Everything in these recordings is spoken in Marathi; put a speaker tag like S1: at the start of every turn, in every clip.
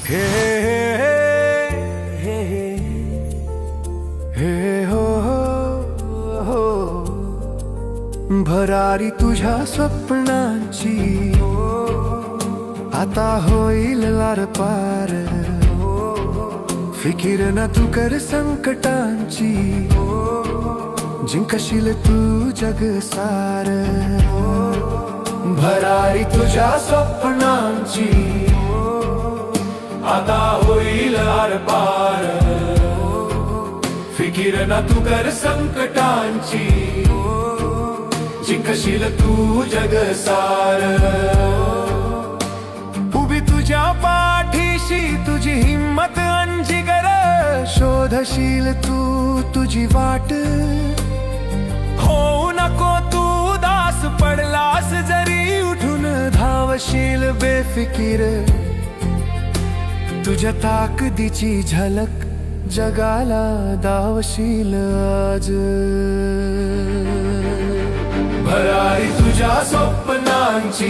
S1: हे हे हे हे हो हो भरारी तुझ्या स्वप्नांची आता होईल लार पार फिकीर न तू कर संकटांची जिंकशील तू जग सार भरारी तुझ्या स्वप्नांची आता होईल आर पार फिकीर न तू कर संकटांची जिंकशील तू जग सार उभी तुझ्या पाठीशी तुझी हिम्मत अंजिगर शोधशील तू तुझी वाट होऊ नको तू दास पडलास जरी उठून धावशील बेफिकीर तुझ्या ताकदीची झलक जगाला दावशील आज भरारी तुझ्या स्वप्नांची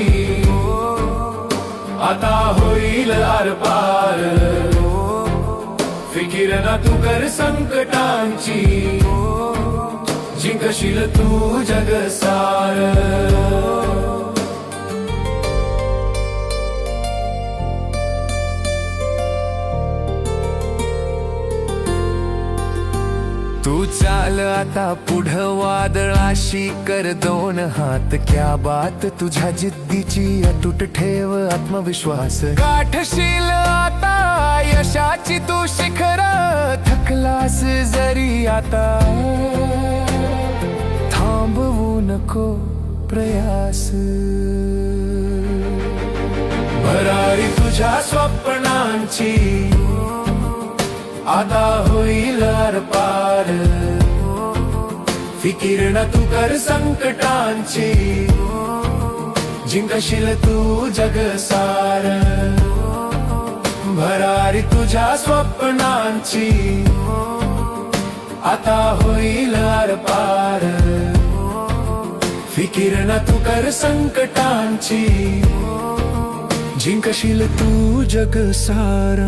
S1: आता होईल आरपार फिकीर ना तू कर संकटांची जिंकशील तू जग सार तू चाल आता पुढं वादळाशी कर दोन हात क्या बात तुझ्या जिद्दीची अतूट ठेव आत्मविश्वास गाठशील आता यशाची तू शिखर थकलास जरी आता थांबवू नको प्रयास भरारी तुझ्या स्वप्नांची आता होईल आरपार फिकीर न तू कर संकटांची जिंकशील तू जग सार भरारी तुझ्या स्वप्नांची आता होईल आरपार फिकीर न तू कर संकटांची जिंकशील तू जग सार